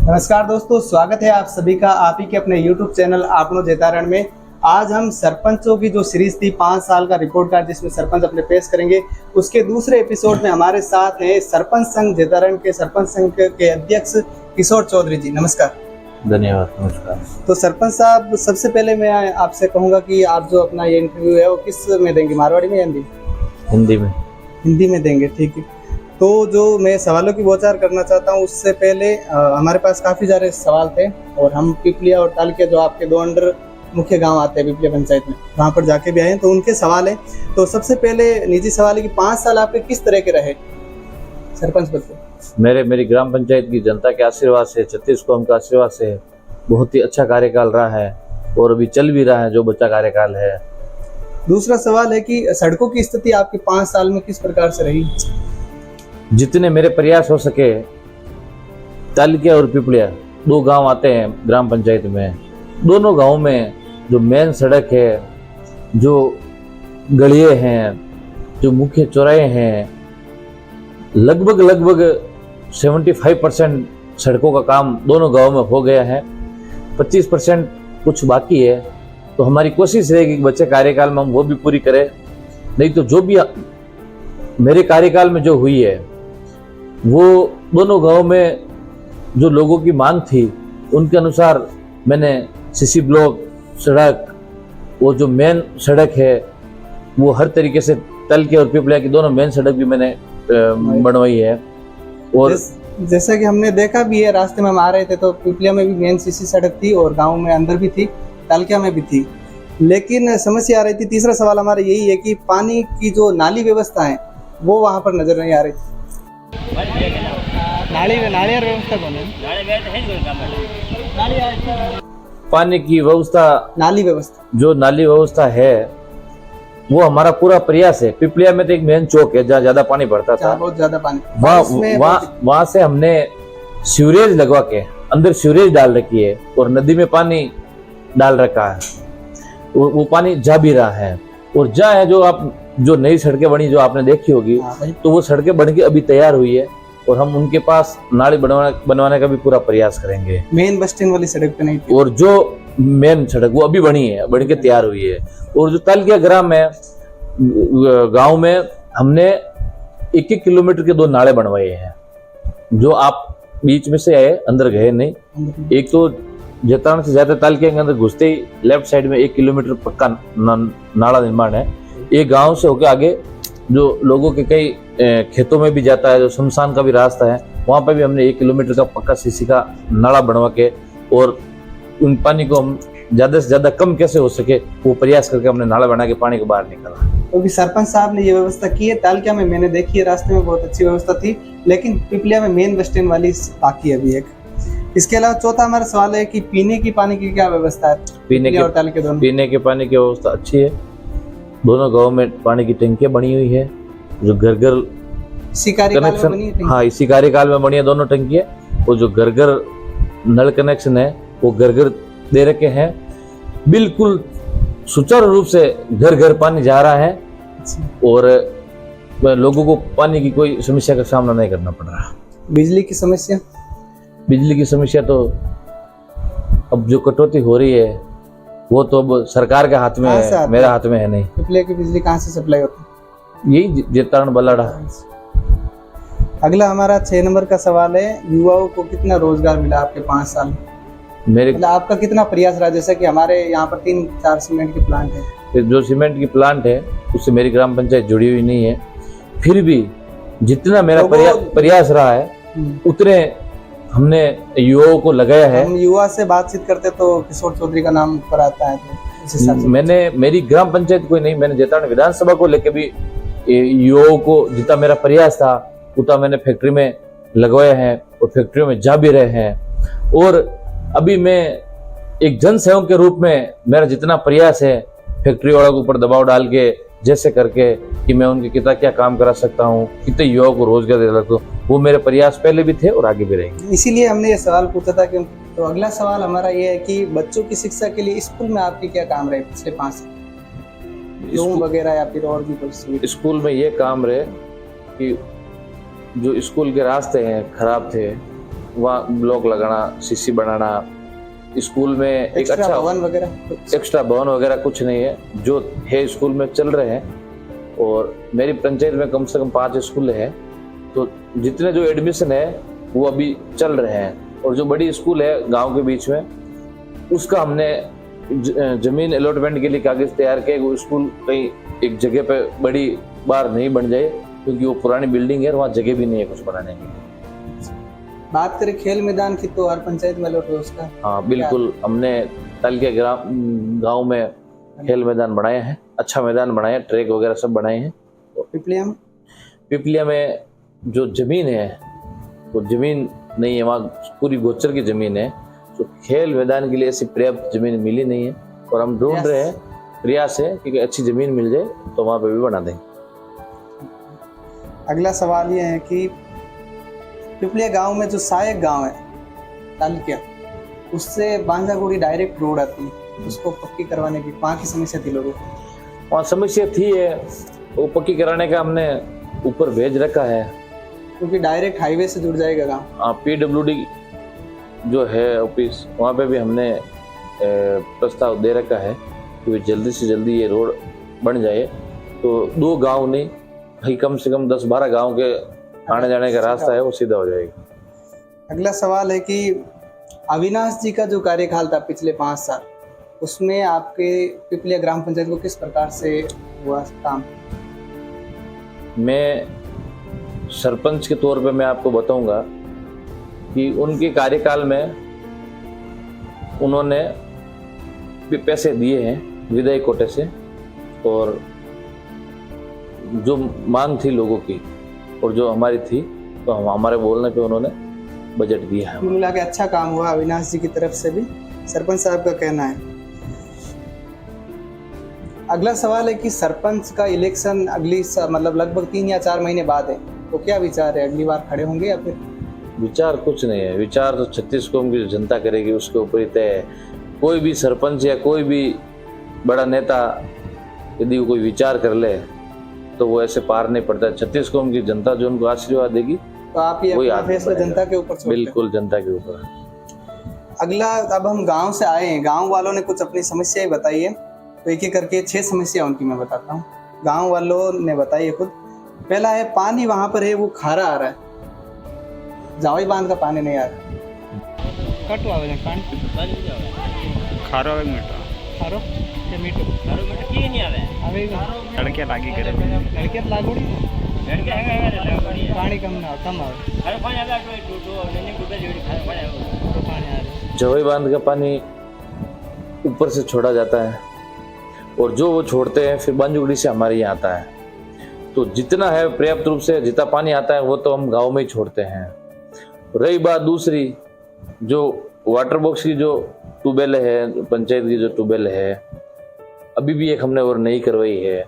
नमस्कार दोस्तों, स्वागत है आप सभी का आप ही के अपने YouTube चैनल आपनो जेतारण में। आज हम सरपंचों की जो सीरीज थी 5 साल का रिपोर्ट कार्ड जिसमें सरपंच अपने पेश करेंगे, उसके दूसरे एपिसोड में हमारे साथ हैं सरपंच संघ जेतारण के सरपंच संघ के अध्यक्ष किशोर चौधरी जी। नमस्कार। धन्यवाद। नमस्कार। तो सरपंच साहब, सबसे पहले मैं आपसे कहूँगा कि आप जो अपना ये इंटरव्यू है वो किस में देंगे, मारवाड़ी में या हिंदी में? हिंदी में देंगे, ठीक है। तो जो मैं सवालों की बौछार करना चाहता हूँ उससे पहले हमारे पास काफ़ी सारे सवाल थे और हम पिपलिया और तालकिया जो आपके 2 अंडर मुख्य गांव आते हैं पिपलिया पंचायत में, वहाँ पर जाके भी आए हैं, तो उनके सवाल हैं। तो सबसे पहले निजी सवाल है कि 5 साल आपके किस तरह के रहे सरपंच पद पे? मेरी ग्राम पंचायत की जनता के आशीर्वाद से, छत्तीस कौम का आशीर्वाद से बहुत ही अच्छा कार्यकाल रहा है और अभी चल भी रहा है जो बच्चा कार्यकाल है। दूसरा सवाल है कि सड़कों की स्थिति आपके 5 साल में किस प्रकार से रही? जितने मेरे प्रयास हो सके, तालकिया और पिपलिया 2 गांव आते हैं ग्राम पंचायत में, दोनों गांव में जो मेन सड़क है, जो गलिये हैं, जो मुख्य चौराहे हैं, लगभग 75% सड़कों का काम दोनों गांवों में हो गया है। 25% कुछ बाकी है, तो हमारी कोशिश रहेगी कि बच्चे कार्यकाल में हम वो भी पूरी करें। नहीं तो जो भी मेरे कार्यकाल में जो हुई है वो दोनों गांव में जो लोगों की मांग थी उनके अनुसार मैंने सीसी ब्लॉक सड़क, वो जो मेन सड़क है वो हर तरीके से, तालकिया और पिपलिया की दोनों मेन सड़क भी मैंने बनवाई है। और जैसा कि हमने देखा भी है, रास्ते में हम आ रहे थे तो पिपलिया में भी मेन सीसी सड़क थी और गांव में अंदर भी थी, तालकिया में भी थी, लेकिन समस्या आ रही थी। तीसरा सवाल हमारा यही है कि पानी की जो नाली व्यवस्था है वो वहाँ पर नजर नहीं आ रही थी। नाली व्यवस्था कौन है? पानी की व्यवस्था, नाली व्यवस्था है वो हमारा पूरा प्रयास है। पिपलिया में तो एक मेन चौक है जहाँ ज्यादा पानी पड़ता था, बहुत ज्यादा पानी, वहाँ से हमने सीवरेज लगवा के अंदर सीवरेज डाल रखी है और नदी में पानी डाल रखा है, वो पानी जा भी रहा है। और जहाँ है जो नई सड़कें बनी, जो आपने देखी होगी, तो वो सड़कें बन के अभी तैयार हुई है और हम उनके पास नाली बनवाने का भी पूरा प्रयास करेंगे। मेन बस स्टैंड वाली सड़क पे नहीं थी, और जो मेन सड़क वो अभी बनी है, बन के तैयार हुई है। और जो तालकिया ग्राम है, गांव में हमने 1-1 किलोमीटर के 2 नाले बनवाए हैं, जो आप बीच में से आए, अंदर गए नहीं। एक तो जेतारण से ज्यादा तालकिया के अंदर घुसते ही लेफ्ट साइड में 1 किलोमीटर पक्का नाला निर्माण है। एक गांव से होकर आगे जो लोगों के कई खेतों में भी जाता है, जो शमशान का भी रास्ता है, वहां पर भी हमने 1 किलोमीटर का पक्का सीसी का नाला बनवा के और उन पानी को हम ज्यादा से ज्यादा कम कैसे हो सके वो प्रयास करके हमने नाला बना के पानी को बाहर निकाला। तो भी सरपंच साहब ने ये व्यवस्था की है। तालकिया में मैंने देखी है, रास्ते में बहुत अच्छी व्यवस्था थी, लेकिन पिपलिया में मेन बस स्टैंड वाली बाकी है अभी एक। इसके अलावा चौथा हमारा सवाल है कि पीने की पानी की क्या व्यवस्था है? पीने के पानी की व्यवस्था अच्छी है। दोनों गाँव में पानी की टंकियां बनी हुई है, जो घर इसी कार्यकाल में, हाँ इसी कार्यकाल में बनी है दोनों टंकियां। और जो घर नल कनेक्शन है वो घर दे रखे हैं, बिल्कुल सुचारू रूप से घर पानी जा रहा है और लोगों को पानी की कोई समस्या का सामना नहीं करना पड़ रहा। बिजली की समस्या तो अब जो कटौती हो रही है वो तो अब सरकार के हाथ में है, मेरा हाथ में है नहीं। पिपलिया की बिजली कहाँ से सप्लाई होती है? यही जेतारण बलाड़ा। अगला हमारा 6 नंबर का सवाल है, युवाओं को कितना रोजगार मिला आपके 5 साल में? मतलब आपका कितना प्रयास रहा? जैसे कि हमारे यहाँ पर 3-4 सीमेंट के प्लांट है, जो सीमेंट की प्लांट है उससे मेरी ग्राम पंचायत जुड़ी हुई नहीं है, फिर भी जितना मेरा प्रयास रहा है उतने हमने युवाओं को लगाया है। हम युवा से बातचीत करते तो किशोर चौधरी का नाम पर आता है, तो मैंने मेरी ग्राम पंचायत कोई नहीं, मैंने जेतारण विधानसभा को लेकर भी युवाओं को जितना मेरा प्रयास था उतना मैंने फैक्ट्री में लगवाया है और फैक्ट्रियों में जा भी रहे हैं। और अभी मैं एक जन सेवक के रूप में मेरा जितना प्रयास है फैक्ट्री वालों के ऊपर दबाव डाल के जैसे करके कि मैं उनके कितना क्या काम करा सकता हूँ, कितने युवाओं को रोजगार दे सकता हूँ, वो मेरे प्रयास पहले भी थे और आगे भी रहेंगे। इसीलिए हमने ये सवाल पूछा था कि तो अगला सवाल हमारा ये है कि बच्चों की शिक्षा के लिए स्कूल में आपके क्या काम रहे पिछले 5 साल, रूम वगैरह या फिर और भी कुछ? स्कूल में ये काम रहे कि जो स्कूल के रास्ते हैं खराब थे वहाँ ब्लॉक लगाना, सीसी बनाना, स्कूल में एक एक्स्ट्रा अच्छा भवन वगैरह एक्स्ट्रा भवन वगैरह कुछ नहीं है, जो है स्कूल में चल रहे हैं। और मेरी पंचायत में कम से कम 5 स्कूल है, तो जितने जो एडमिशन है वो अभी चल रहे हैं। और जो बड़ी स्कूल है गांव के बीच में, उसका हमने जमीन अलॉटमेंट के लिए कागज तैयार किए। वो स्कूल कहीं एक जगह पे बड़ी बार नहीं बन जाए, क्योंकि वो पुरानी बिल्डिंग है और वहाँ जगह भी नहीं है कुछ बनाने की। बात करें खेल मैदान की, तो हर पंचायत में अलॉट है उसका। हाँ बिल्कुल, हमने तालकिया गांव में खेल मैदान बनाए हैं, अच्छा मैदान बनाए हैं, ट्रैक वगैरह सब बनाए हैं। पिपलिया में जो जमीन है वो जमीन नहीं है, वहाँ पूरी गोचर की जमीन है, तो खेल मैदान के लिए ऐसी पर्याप्त जमीन मिली नहीं है। और हम ढूंढ रहे हैं, प्रयास है कि अच्छी जमीन मिल जाए तो वहाँ पे भी बना देंगे। अगला सवाल ये है कि पिपलिया गांव में जो सहायक गांव है तालकिया, उससे बांजागुड़ी डायरेक्ट रोड आती है, उसको पक्की करवाने की वहाँ की समस्या थी लोगों को। वहाँ समस्या थी है, वो पक्की कराने का हमने ऊपर भेज रखा है, क्योंकि डायरेक्ट हाईवे से जुड़ जाएगा गांव। PWD जो है ऑफिस, वहाँ पे भी हमने प्रस्ताव दे रखा है कि जल्दी से जल्दी ये रोड बन जाए, तो 2 गांव नहीं, भाई कम से कम 10-12 गांव के आने जाने का रास्ता है वो सीधा हो जाएगा। अगला सवाल है कि अविनाश जी का जो कार्यकाल था पिछले 5 साल, उसमें आपके पिपलिया ग्राम पंचायत को किस प्रकार से हुआ काम? मैं सरपंच के तौर पे मैं आपको बताऊंगा कि उनके कार्यकाल में उन्होंने भी पैसे दिए हैं विधायक कोटे से, और जो मांग थी लोगों की और जो हमारी थी, तो हमारे बोलने पे उन्होंने बजट दिया है। मिला के अच्छा काम हुआ अविनाश जी की तरफ से भी, सरपंच साहब का कहना है। अगला सवाल है कि सरपंच का इलेक्शन मतलब लगभग 3 या 4 महीने बाद है, तो क्या विचार है, अगली बार खड़े होंगे या फिर? विचार कुछ नहीं है, विचार तो 36 कौम की जो जनता करेगी उसके ऊपर ही तय है। कोई भी सरपंच या कोई भी बड़ा नेता यदि कोई विचार कर ले तो वो ऐसे पार नहीं पड़ता। 36 कौम की जनता जो उनको आशीर्वाद देगी, तो आप ये अपना फैसला जनता के ऊपर छोड़ते हैं? बिल्कुल जनता के ऊपर। अगला, अब हम गांव से आए हैं, गांव वालों ने कुछ अपनी समस्याएं बताई है, तो एक एक करके 6 समस्या उनकी मैं बताता हूँ। गांव वालों ने बताई है खुद। पहला है, पानी वहां पर है वो खारा आ रहा है, जावई बांध का पानी नहीं आ रहा। कटवा पानी खारो मीठो खारो के मीठो की नहीं आवे लड़के लागी करे लड़के लागोड़ी पानी कम आवे। अरे पानी आवे तो नहीं गुबे जोड़ी पानी आ रहा। जवाई बांध का पानी ऊपर से छोड़ा जाता है, और जो वो छोड़ते हैं फिर बांजुगड़ी से हमारे यहाँ आता है। तो जितना है पर्याप्त रूप से जितना पानी आता है वो तो हम गांव में ही छोड़ते हैं। रही बात दूसरी, जो वाटर बॉक्स की जो ट्यूबवेल है, पंचायत की जो ट्यूबवेल है, अभी भी एक हमने और नई करवाई है,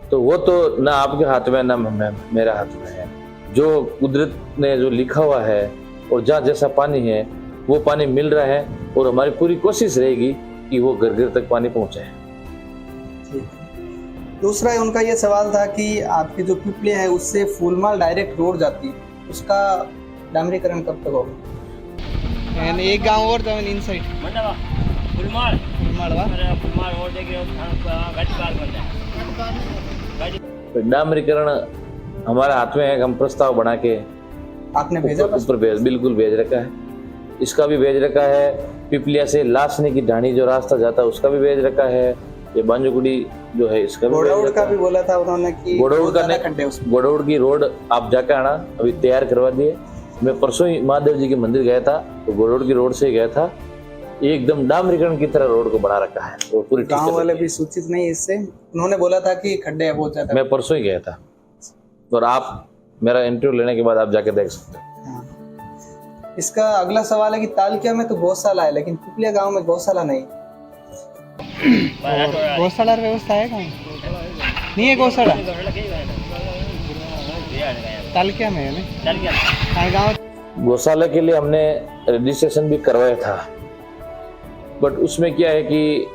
तो वो तो ना आपके हाथ में ना मेरे हाथ में है। जो कुदरत ने जो लिखा हुआ है और जहाँ जैसा पानी है वो पानी मिल रहा है, और हमारी पूरी कोशिश रहेगी कि वो घर घर तक पानी पहुँचाए। दूसरा उनका ये सवाल था कि आपकी जो पिपलिया है उससे फूलमाल डायरेक्ट रोड जाती है, उसका डामरीकरण कब तक होगा? एक गांव और जमीन इन साइड फुलमाल और देखे गाड़ी पार कर जाए। डामरीकरण हमारे हाथ में है, हम प्रस्ताव बना के आपने भेजा? ऊपर बिल्कुल भेज रखा है। इसका भी भेज रखा है, पिपलिया से लासने की ढाणी जो रास्ता जाता है उसका भी भेज रखा है। ये बांजुगुड़ी जो है इसका भी गोड़ौड़ का भी बोला था उन्होंने कि गोड़ौड़ की रोड आप जाकर आना, अभी तैयार करवा दिए। मैं परसों ही महादेव जी के मंदिर गया था, तो गोड़ौड़ की रोड से गया था, एकदम डामरीकरण की तरह रोड को बना रखा है। वो पूरी गांव वाले भी सूचित नहीं इससे, उन्होंने बोला था कि खड्डे है बहुत ज्यादा। मैं परसों ही गया था, और आप मेरा इंटरव्यू लेने के बाद आप जाके देख सकते हैं। इसका अगला सवाल है कि तालकिया में तो गौशाला है, लेकिन पिपलिया गांव में गौशाला नहीं। गौशाला व्यवस्था है कहीं? नहीं है गौशाला तालकिया में है गाँव। गौशाला के लिए हमने रजिस्ट्रेशन भी करवाया था, बट उसमें क्या है कि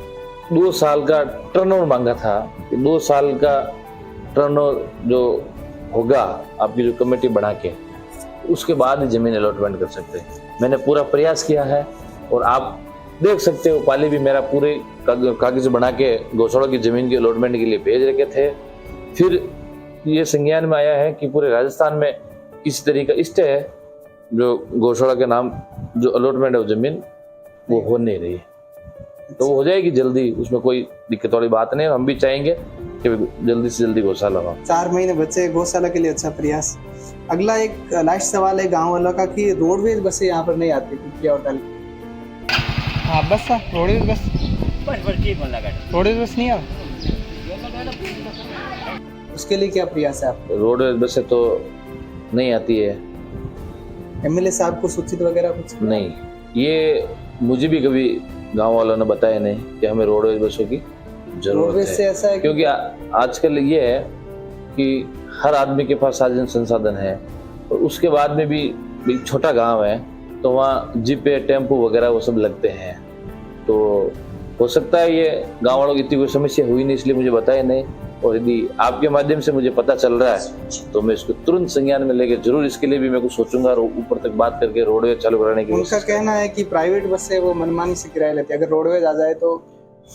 2 साल का टर्नओवर मांगा था। 2 साल का टर्नओवर जो होगा आपकी जो कमेटी बना के, उसके बाद ही जमीन अलॉटमेंट कर सकते हैं। मैंने पूरा प्रयास किया है और आप देख सकते हो पाली भी मेरा पूरे कागज बना के गौशाला की जमीन के अलॉटमेंट के लिए भेज रखे थे। फिर ये संज्ञान में आया है कि पूरे राजस्थान में इस तरीका स्टे है जो गौशाला के नाम जो अलॉटमेंट है वो जमीन वो हो नहीं रही है, तो वो हो जाएगी जल्दी, उसमें कोई दिक्कत वाली बात नहीं है। हम भी चाहेंगे कि जल्दी से जल्दी गौशाला हो। 4 महीने बचे गौशाला के लिए, अच्छा प्रयास। अगला एक लास्ट सवाल है गांव वालों का कि रोडवेज बसें यहाँ पर नहीं आती पिपलिया और टाली। हाँ बस रोडवेज बस ठीक मन लगा रोडवेज बस नहीं आ, उसके लिए क्या प्रयास है आप? रोडवेज बसें तो नहीं आती है। एमएलए साहब को सूचित वगैरह कुछ नहीं, ये मुझे भी कभी गांव वालों ने बताया नहीं कि हमें रोडवेज बसों की जरूरत रोडवेज से है, ऐसा है क्योंकि आजकल ये है कि हर आदमी के पास साधन संसाधन है और उसके बाद में भी एक छोटा गांव है तो वहाँ जीपे टेम्पो वगैरह वो सब लगते हैं, तो हो सकता है ये गांव वालों की इतनी कोई समस्या हुई नहीं इसलिए मुझे बताया नहीं। और यदि आपके माध्यम से मुझे पता चल रहा है तो मैं इसको तुरंत संज्ञान में लेके जरूर इसके लिए भी मैं कुछ सोचूंगा और ऊपर तक बात करके रोडवेज चालू कराने की। उनका कहना है कि प्राइवेट बस है वो मनमानी से किराया लेती है, अगर रोडवेज आ जाए तो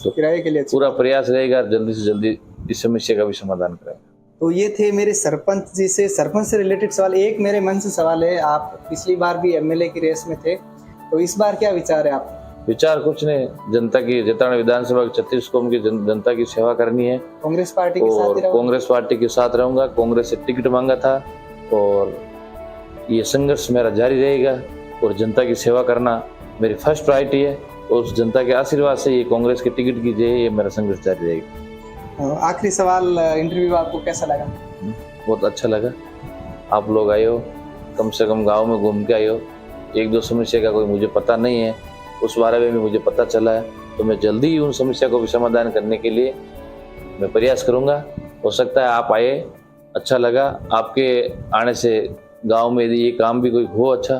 किराए के लिए पूरा प्रयास रहेगा जल्दी से जल्दी इस समस्या का भी समाधान करेंगे। तो ये थे मेरे सरपंच जी से, सरपंच से रिलेटेड सवाल। एक मेरे मन से सवाल है, आप पिछली बार भी एमएलए की रेस में थे, तो इस बार क्या विचार है आप? विचार कुछ नहीं, जनता की जेताना विधानसभा 36 कौम की जनता की सेवा करनी है। कांग्रेस पार्टी के साथ और ही रहोगे? कांग्रेस पार्टी के साथ रहूंगा। कांग्रेस से टिकट मांगा था और ये संघर्ष मेरा जारी रहेगा और जनता की सेवा करना मेरी फर्स्ट प्रायोरिटी है और उस जनता के आशीर्वाद से ये कांग्रेस के टिकट की जय ये मेरा संघर्ष जारी रहेगा। आखिरी सवाल, इंटरव्यू आपको कैसा लगा? बहुत अच्छा लगा, आप लोग आए हो, कम से कम गाँव में घूम के आए हो। एक दो समस्या का कोई मुझे पता नहीं है, उस बारे में भी मुझे पता चला है, तो मैं जल्दी ही उन समस्या को भी समाधान करने के लिए मैं प्रयास करूंगा। हो सकता है आप आए, अच्छा लगा, आपके आने से गांव में यदि ये काम भी कोई हो अच्छा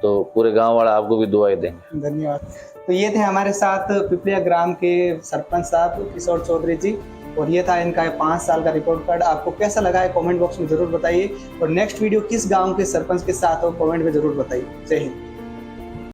तो पूरे गांव वाला आपको भी दुआएं देंगे। धन्यवाद। तो ये थे हमारे साथ पिपलिया ग्राम के सरपंच साहब किशोर चौधरी जी, और ये था इनका 5 साल का रिपोर्ट कार्ड। आपको कैसा लगा है कमेंट बॉक्स में जरूर बताइए, और नेक्स्ट वीडियो किस गांव के सरपंच के साथ हो कमेंट में जरूर बताइए। जय हिंद।